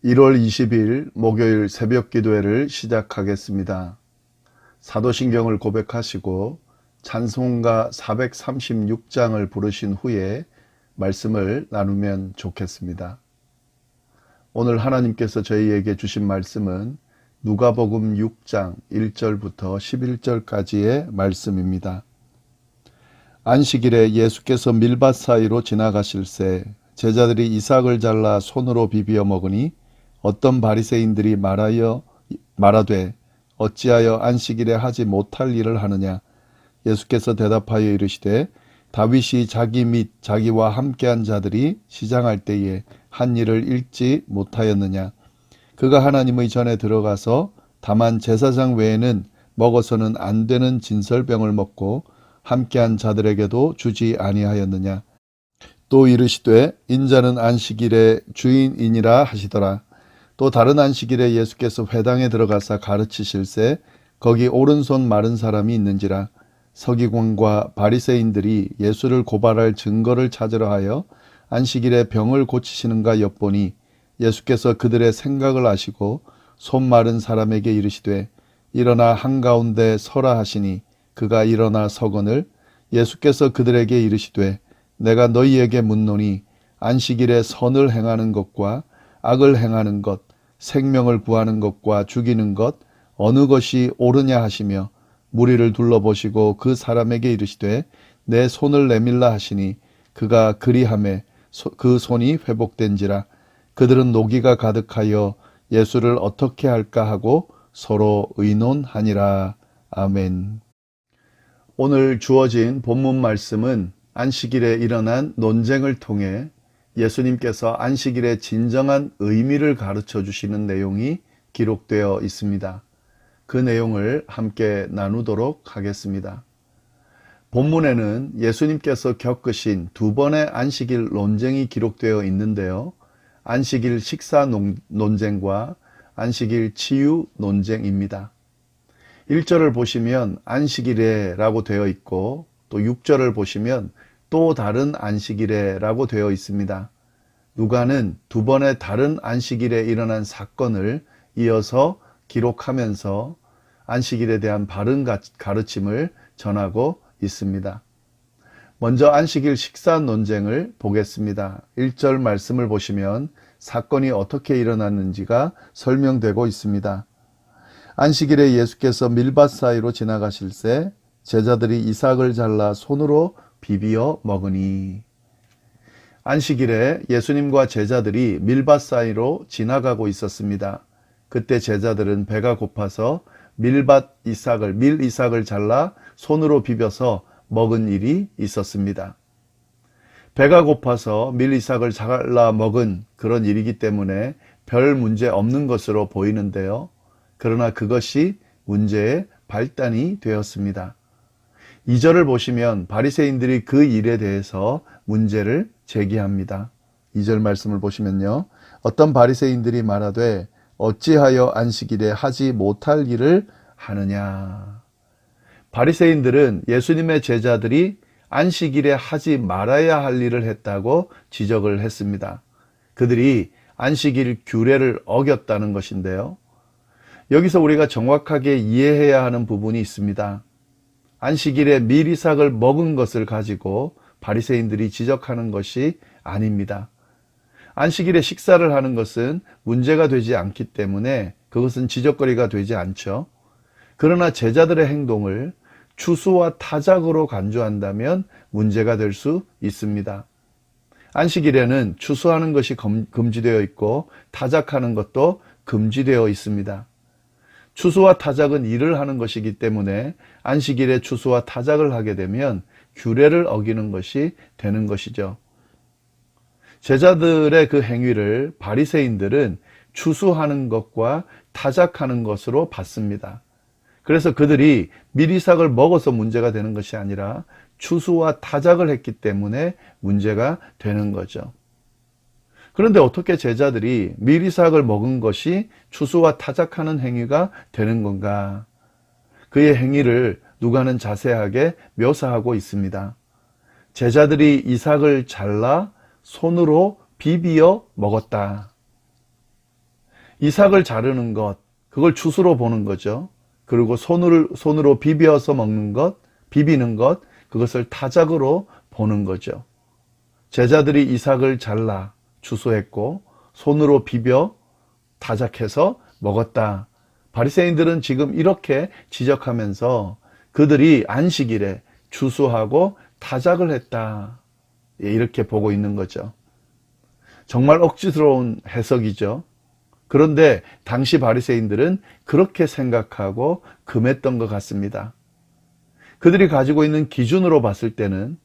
1월 20일 목요일 새벽 기도회를 시작하겠습니다. 사도신경을 고백하시고 찬송가 436장을 부르신 후에 말씀을 나누면 좋겠습니다. 오늘 하나님께서 저희에게 주신 말씀은 누가복음 6장 1절부터 11절까지의 말씀입니다. 안식일에 예수께서 밀밭 사이로 지나가실새 제자들이 이삭을 잘라 손으로 비비어 먹으니 어떤 바리새인들이 말하되 어찌하여 안식일에 하지 못할 일을 하느냐. 예수께서 대답하여 이르시되 다윗이 자기 및 자기와 함께한 자들이 시장할 때에 한 일을 잃지 못하였느냐. 그가 하나님의 전에 들어가서 다만 제사장 외에는 먹어서는 안 되는 진설병을 먹고 함께한 자들에게도 주지 아니하였느냐. 또 이르시되 인자는 안식일의 주인이니라 하시더라. 또 다른 안식일에 예수께서 회당에 들어가사 가르치실새 거기 오른손 마른 사람이 있는지라. 서기관과 바리새인들이 예수를 고발할 증거를 찾으려 하여 안식일에 병을 고치시는가 엿보니 예수께서 그들의 생각을 아시고 손 마른 사람에게 이르시되 일어나 한가운데 서라 하시니 그가 일어나 서거늘 예수께서 그들에게 이르시되 내가 너희에게 묻노니 안식일에 선을 행하는 것과 악을 행하는 것, 생명을 구하는 것과 죽이는 것 어느 것이 옳으냐 하시며 무리를 둘러보시고 그 사람에게 이르시되 내 손을 내밀라 하시니 그가 그리하매 그 손이 회복된지라. 그들은 노기가 가득하여 예수를 어떻게 할까 하고 서로 의논하니라. 아멘. 오늘 주어진 본문 말씀은 안식일에 일어난 논쟁을 통해 예수님께서 안식일의 진정한 의미를 가르쳐 주시는 내용이 기록되어 있습니다. 그 내용을 함께 나누도록 하겠습니다. 본문에는 예수님께서 겪으신 두 번의 안식일 논쟁이 기록되어 있는데요. 안식일 식사 논쟁과 안식일 치유 논쟁입니다. 1절을 보시면 안식일에 라고 되어 있고 또 6절을 보시면 또 다른 안식일에 라고 되어 있습니다. 누가는 두 번의 다른 안식일에 일어난 사건을 이어서 기록하면서 안식일에 대한 바른 가르침을 전하고 있습니다. 먼저 안식일 식사 논쟁을 보겠습니다. 1절 말씀을 보시면 사건이 어떻게 일어났는지가 설명되고 있습니다. 안식일에 예수께서 밀밭 사이로 지나가실새 제자들이 이삭을 잘라 손으로 비비어 먹으니. 안식일에 예수님과 제자들이 밀밭 사이로 지나가고 있었습니다. 그때 제자들은 배가 고파서 밀 이삭을 잘라 손으로 비벼서 먹은 일이 있었습니다. 배가 고파서 밀 이삭을 잘라 먹은 그런 일이기 때문에 별 문제 없는 것으로 보이는데요. 그러나 그것이 문제의 발단이 되었습니다. 2절을 보시면 바리새인들이 그 일에 대해서 문제를 제기합니다. 2절 말씀을 보시면요. 어떤 바리새인들이 말하되 어찌하여 안식일에 하지 못할 일을 하느냐. 바리새인들은 예수님의 제자들이 안식일에 하지 말아야 할 일을 했다고 지적을 했습니다. 그들이 안식일 규례를 어겼다는 것인데요. 여기서 우리가 정확하게 이해해야 하는 부분이 있습니다. 안식일에 밀 이삭을 먹은 것을 가지고 바리새인들이 지적하는 것이 아닙니다. 안식일에 식사를 하는 것은 문제가 되지 않기 때문에 그것은 지적거리가 되지 않죠. 그러나 제자들의 행동을 추수와 타작으로 간주한다면 문제가 될 수 있습니다. 안식일에는 추수하는 것이 금지되어 있고 타작하는 것도 금지되어 있습니다. 추수와 타작은 일을 하는 것이기 때문에 안식일에 추수와 타작을 하게 되면 규례를 어기는 것이 되는 것이죠. 제자들의 그 행위를 바리새인들은 추수하는 것과 타작하는 것으로 봤습니다. 그래서 그들이 밀이삭을 먹어서 문제가 되는 것이 아니라 추수와 타작을 했기 때문에 문제가 되는 거죠. 그런데 어떻게 제자들이 밀이삭을 먹은 것이 추수와 타작하는 행위가 되는 건가? 그의 행위를 누가는 자세하게 묘사하고 있습니다. 제자들이 이삭을 잘라 손으로 비비어 먹었다. 이삭을 자르는 것, 그걸 추수로 보는 거죠. 그리고 손으로 비벼서 먹는 것, 비비는 것, 그것을 타작으로 보는 거죠. 제자들이 이삭을 잘라 추수했고 손으로 비벼 타작해서 먹었다. 바리새인들은 지금 이렇게 지적하면서 그들이 안식일에 추수하고 타작을 했다. 이렇게 보고 있는 거죠. 정말 억지스러운 해석이죠. 그런데 당시 바리새인들은 그렇게 생각하고 금했던 것 같습니다. 그들이 가지고 있는 기준으로 봤을 때는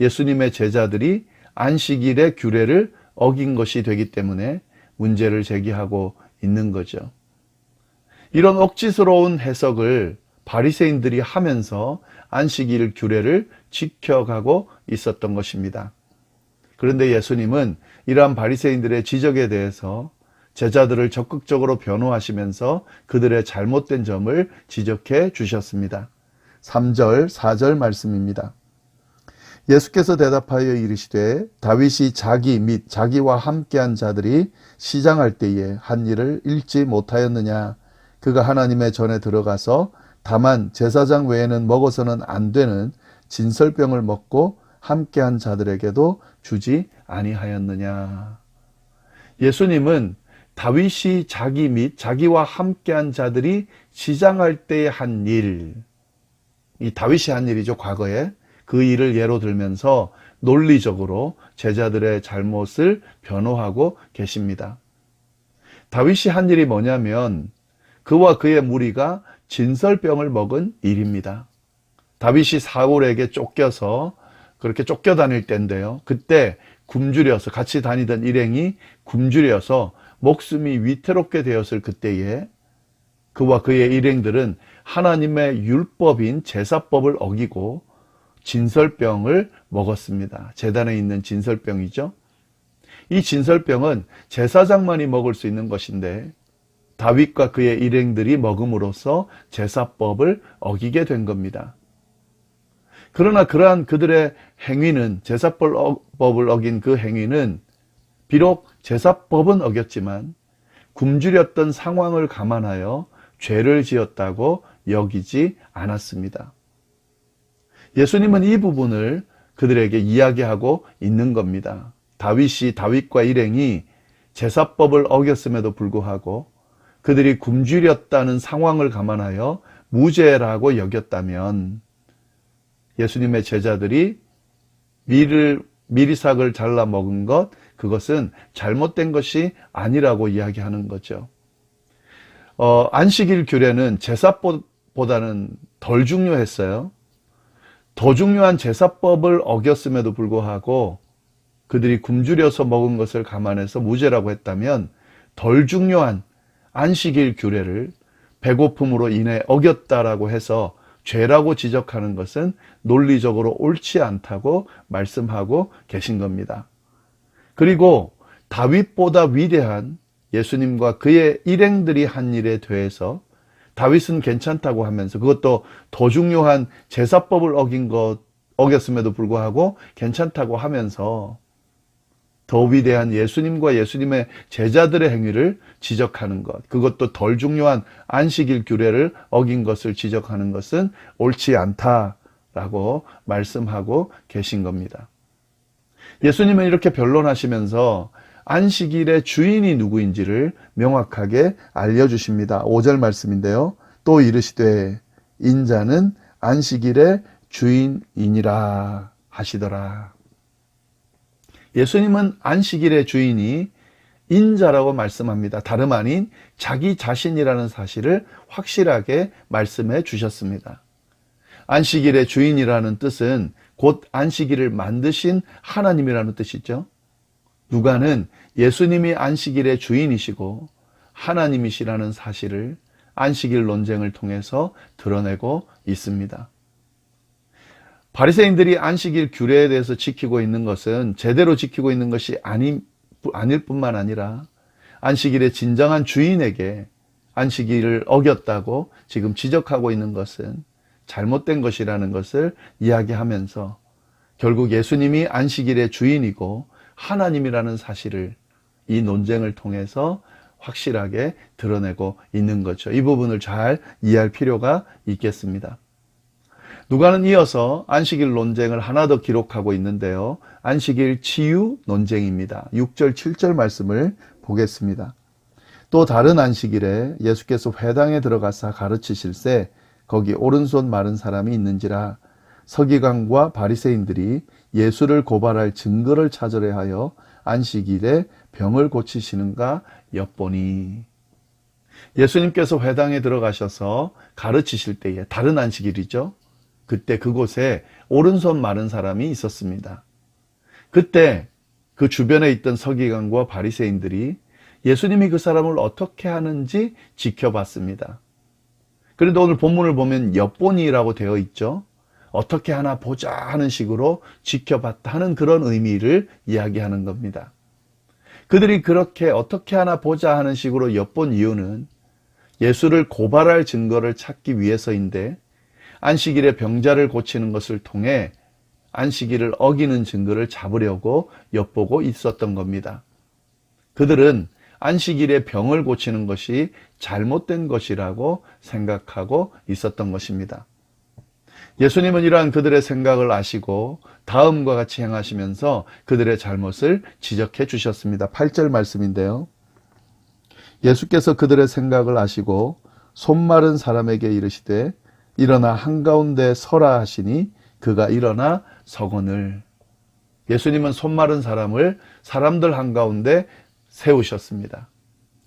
예수님의 제자들이 안식일의 규례를 어긴 것이 되기 때문에 문제를 제기하고 있는 거죠. 이런 억지스러운 해석을 바리새인들이 하면서 안식일 규례를 지켜가고 있었던 것입니다. 그런데 예수님은 이러한 바리새인들의 지적에 대해서 제자들을 적극적으로 변호하시면서 그들의 잘못된 점을 지적해 주셨습니다. 3절, 4절 말씀입니다. 예수께서 대답하여 이르시되 다윗이 자기 및 자기와 함께한 자들이 시장할 때에 한 일을 잃지 못하였느냐. 그가 하나님의 전에 들어가서 다만 제사장 외에는 먹어서는 안 되는 진설병을 먹고 함께한 자들에게도 주지 아니하였느냐. 예수님은 다윗이 자기 및 자기와 함께한 자들이 시장할 때에 한 일, 이 다윗이 한 일이죠, 과거에. 그 일을 예로 들면서 논리적으로 제자들의 잘못을 변호하고 계십니다. 다윗이 한 일이 뭐냐면 그와 그의 무리가 진설병을 먹은 일입니다. 다윗이 사울에게 쫓겨서 그렇게 쫓겨다닐 때인데요. 그때 굶주려서 같이 다니던 일행이 굶주려서 목숨이 위태롭게 되었을 그때에 그와 그의 일행들은 하나님의 율법인 제사법을 어기고 진설병을 먹었습니다. 제단에 있는 진설병이죠. 이 진설병은 제사장만이 먹을 수 있는 것인데 다윗과 그의 일행들이 먹음으로써 제사법을 어기게 된 겁니다. 그러나 그러한 그들의 행위는, 제사법을 어긴 그 행위는 비록 제사법은 어겼지만 굶주렸던 상황을 감안하여 죄를 지었다고 여기지 않았습니다. 예수님은 이 부분을 그들에게 이야기하고 있는 겁니다. 다윗과 일행이 제사법을 어겼음에도 불구하고 그들이 굶주렸다는 상황을 감안하여 무죄라고 여겼다면 예수님의 제자들이 미리삭을 잘라 먹은 것, 그것은 잘못된 것이 아니라고 이야기하는 거죠. 안식일 규례는 제사법보다는 덜 중요했어요. 더 중요한 제사법을 어겼음에도 불구하고 그들이 굶주려서 먹은 것을 감안해서 무죄라고 했다면 덜 중요한 안식일 규례를 배고픔으로 인해 어겼다라고 해서 죄라고 지적하는 것은 논리적으로 옳지 않다고 말씀하고 계신 겁니다. 그리고 다윗보다 위대한 예수님과 그의 일행들이 한 일에 대해서 다윗은 괜찮다고 하면서 그것도 더 중요한 제사법을 어겼음에도 불구하고 괜찮다고 하면서 더 위대한 예수님과 예수님의 제자들의 행위를 지적하는 것, 그것도 덜 중요한 안식일 규례를 어긴 것을 지적하는 것은 옳지 않다라고 말씀하고 계신 겁니다. 예수님은 이렇게 변론하시면서 안식일의 주인이 누구인지를 명확하게 알려주십니다. 5절 말씀인데요. 또 이르시되 인자는 안식일의 주인이니라 하시더라. 예수님은 안식일의 주인이 인자라고 말씀합니다. 다름 아닌 자기 자신이라는 사실을 확실하게 말씀해 주셨습니다. 안식일의 주인이라는 뜻은 곧 안식일을 만드신 하나님이라는 뜻이죠. 누가는 예수님이 안식일의 주인이시고 하나님이시라는 사실을 안식일 논쟁을 통해서 드러내고 있습니다. 바리새인들이 안식일 규례에 대해서 지키고 있는 것은 제대로 지키고 있는 것이 아닐 뿐만 아니라 안식일의 진정한 주인에게 안식일을 어겼다고 지금 지적하고 있는 것은 잘못된 것이라는 것을 이야기하면서 결국 예수님이 안식일의 주인이고 하나님이라는 사실을 이 논쟁을 통해서 확실하게 드러내고 있는 거죠. 이 부분을 잘 이해할 필요가 있겠습니다. 누가는 이어서 안식일 논쟁을 하나 더 기록하고 있는데요. 안식일 치유 논쟁입니다. 6절, 7절 말씀을 보겠습니다. 또 다른 안식일에 예수께서 회당에 들어가사 가르치실세 거기 오른손 마른 사람이 있는지라 서기관과 바리새인들이 예수를 고발할 증거를 찾으려 하여 안식일에 병을 고치시는가 엿보니. 예수님께서 회당에 들어가셔서 가르치실 때에 다른 안식일이죠. 그때 그곳에 오른손 마른 사람이 있었습니다. 그때 그 주변에 있던 서기관과 바리새인들이 예수님이 그 사람을 어떻게 하는지 지켜봤습니다. 그런데 오늘 본문을 보면 엿보니라고 되어 있죠. 어떻게 하나 보자 하는 식으로 지켜봤다 하는 그런 의미를 이야기하는 겁니다. 그들이 그렇게 어떻게 하나 보자 하는 식으로 엿본 이유는 예수를 고발할 증거를 찾기 위해서인데 안식일에 병자를 고치는 것을 통해 안식일을 어기는 증거를 잡으려고 엿보고 있었던 겁니다. 그들은 안식일에 병을 고치는 것이 잘못된 것이라고 생각하고 있었던 것입니다. 예수님은 이러한 그들의 생각을 아시고 다음과 같이 행하시면서 그들의 잘못을 지적해 주셨습니다. 8절 말씀인데요. 예수께서 그들의 생각을 아시고 손 마른 사람에게 이르시되 일어나 한가운데 서라 하시니 그가 일어나 서거늘. 예수님은 손 마른 사람을 사람들 한가운데 세우셨습니다.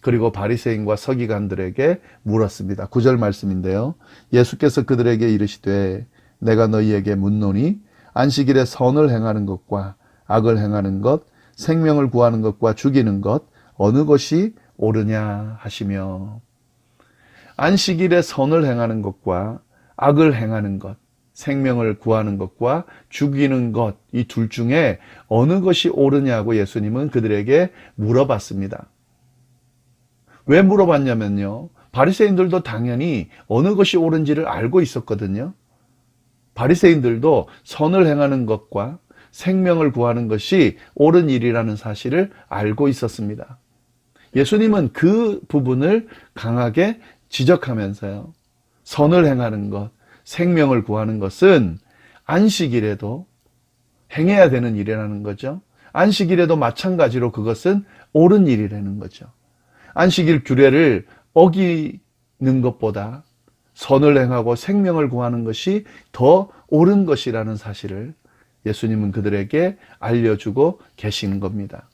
그리고 바리새인과 서기관들에게 물었습니다. 9절 말씀인데요. 예수께서 그들에게 이르시되 내가 너희에게 묻노니 안식일에 선을 행하는 것과 악을 행하는 것, 생명을 구하는 것과 죽이는 것 어느 것이 옳으냐 하시며. 안식일에 선을 행하는 것과 악을 행하는 것, 생명을 구하는 것과 죽이는 것, 이 둘 중에 어느 것이 옳으냐고 예수님은 그들에게 물어봤습니다. 왜 물어봤냐면요. 바리새인들도 당연히 어느 것이 옳은지를 알고 있었거든요. 바리새인들도 선을 행하는 것과 생명을 구하는 것이 옳은 일이라는 사실을 알고 있었습니다. 예수님은 그 부분을 강하게 지적하면서요. 선을 행하는 것, 생명을 구하는 것은 안식일에도 행해야 되는 일이라는 거죠. 안식일에도 마찬가지로 그것은 옳은 일이라는 거죠. 안식일 규례를 어기는 것보다 선을 행하고 생명을 구하는 것이 더 옳은 것이라는 사실을 예수님은 그들에게 알려주고 계시는 겁니다.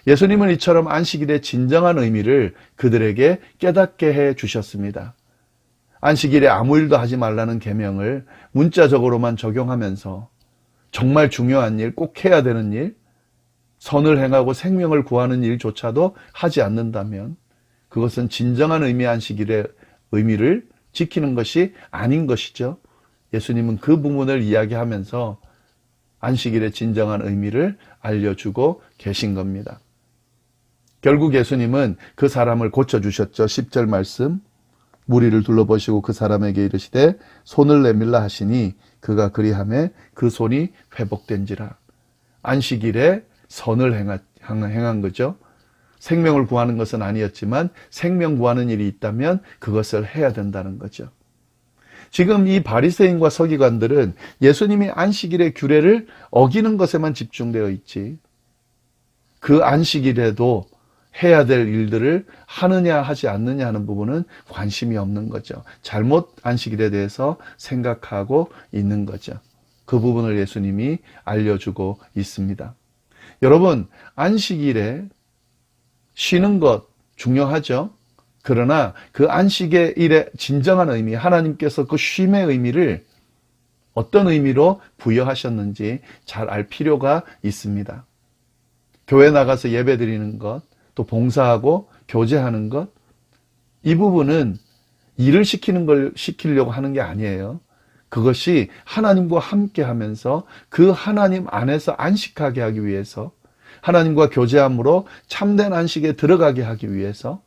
예수님은 이처럼 안식일의 진정한 의미를 그들에게 깨닫게 해 주셨습니다. 안식일에 아무 일도 하지 말라는 계명을 문자적으로만 적용하면서 정말 중요한 일, 꼭 해야 되는 일, 선을 행하고 생명을 구하는 일조차도 하지 않는다면 그것은 진정한 의미의 안식일의 의미를 지키는 것이 아닌 것이죠. 예수님은 그 부분을 이야기하면서 안식일의 진정한 의미를 알려주고 계신 겁니다. 결국 예수님은 그 사람을 고쳐주셨죠. 10절 말씀. 무리를 둘러보시고 그 사람에게 이르시되 손을 내밀라 하시니 그가 그리하매 그 손이 회복된지라. 안식일에 선을 행한 거죠. 생명을 구하는 것은 아니었지만 생명 구하는 일이 있다면 그것을 해야 된다는 거죠. 지금 이 바리새인과 서기관들은 예수님이 안식일의 규례를 어기는 것에만 집중되어 있지 그 안식일에도 해야 될 일들을 하느냐 하지 않느냐 하는 부분은 관심이 없는 거죠. 잘못 안식일에 대해서 생각하고 있는 거죠. 그 부분을 예수님이 알려주고 있습니다. 여러분, 안식일에 쉬는 것 중요하죠. 그러나 그 안식의 일의 진정한 의미, 하나님께서 그 쉼의 의미를 어떤 의미로 부여하셨는지 잘 알 필요가 있습니다. 교회 나가서 예배 드리는 것, 또 봉사하고 교제하는 것, 이 부분은 일을 시키려고 하는 게 아니에요. 그것이 하나님과 함께 하면서 그 하나님 안에서 안식하게 하기 위해서, 하나님과 교제함으로 참된 안식에 들어가게 하기 위해서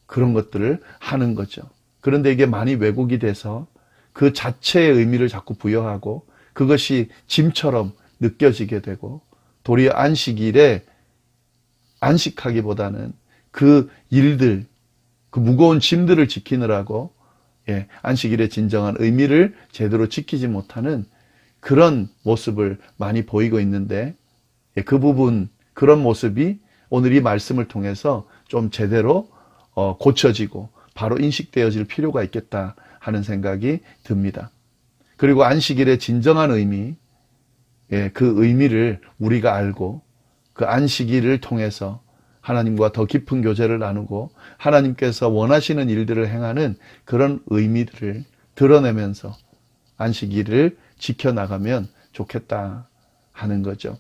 그런 것들을 하는 거죠. 그런데 이게 많이 왜곡이 돼서 그 자체의 의미를 자꾸 부여하고 그것이 짐처럼 느껴지게 되고 도리어 안식일에 안식하기보다는 그 일들, 그 무거운 짐들을 지키느라고 안식일의 진정한 의미를 제대로 지키지 못하는 그런 모습을 많이 보이고 있는데 그 부분, 그런 모습이 오늘 이 말씀을 통해서 좀 제대로 고쳐지고 바로 인식되어질 필요가 있겠다 하는 생각이 듭니다. 그리고 안식일의 진정한 의미, 그 의미를 우리가 알고 그 안식일을 통해서 하나님과 더 깊은 교제를 나누고 하나님께서 원하시는 일들을 행하는 그런 의미들을 드러내면서 안식일을 지켜나가면 좋겠다 하는 거죠.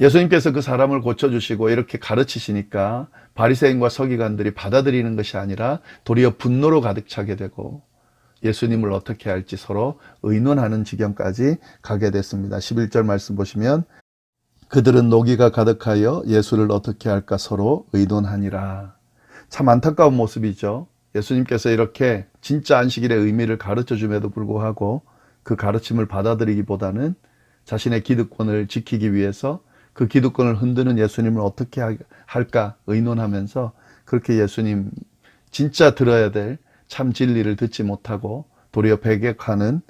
예수님께서 그 사람을 고쳐주시고 이렇게 가르치시니까 바리새인과 서기관들이 받아들이는 것이 아니라 도리어 분노로 가득 차게 되고 예수님을 어떻게 할지 서로 의논하는 지경까지 가게 됐습니다. 11절 말씀 보시면 그들은 노기가 가득하여 예수를 어떻게 할까 서로 의논하니라. 참 안타까운 모습이죠. 예수님께서 이렇게 진짜 안식일의 의미를 가르쳐줌에도 불구하고 그 가르침을 받아들이기보다는 자신의 기득권을 지키기 위해서 그 기득권을 흔드는 예수님을 어떻게 할까 의논하면서 그렇게 예수님 진짜 들어야 될 참 진리를 듣지 못하고 도리어 배격하는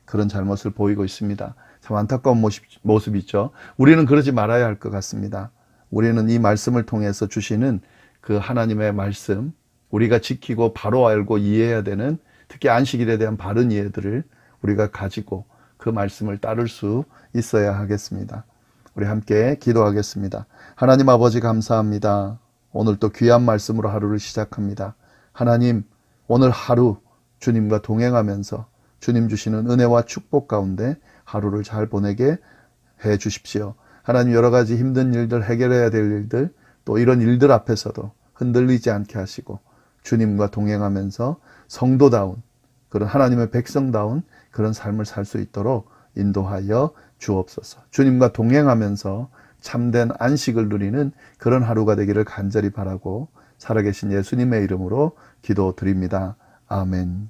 그런 잘못을 보이고 있습니다. 참 안타까운 모습이죠. 우리는 그러지 말아야 할 것 같습니다. 우리는 이 말씀을 통해서 주시는 그 하나님의 말씀, 우리가 지키고 바로 알고 이해해야 되는 특히 안식일에 대한 바른 이해들을 우리가 가지고 그 말씀을 따를 수 있어야 하겠습니다. 우리 함께 기도하겠습니다. 하나님 아버지 감사합니다. 오늘 또 귀한 말씀으로 하루를 시작합니다. 하나님, 오늘 하루 주님과 동행하면서 주님 주시는 은혜와 축복 가운데 하루를 잘 보내게 해 주십시오. 하나님, 여러 가지 힘든 일들, 해결해야 될 일들, 또 이런 일들 앞에서도 흔들리지 않게 하시고 주님과 동행하면서 성도다운, 그런 하나님의 백성다운 그런 삶을 살 수 있도록 인도하여 주옵소서. 주님과 동행하면서 참된 안식을 누리는 그런 하루가 되기를 간절히 바라고 살아계신 예수님의 이름으로 기도드립니다. 아멘.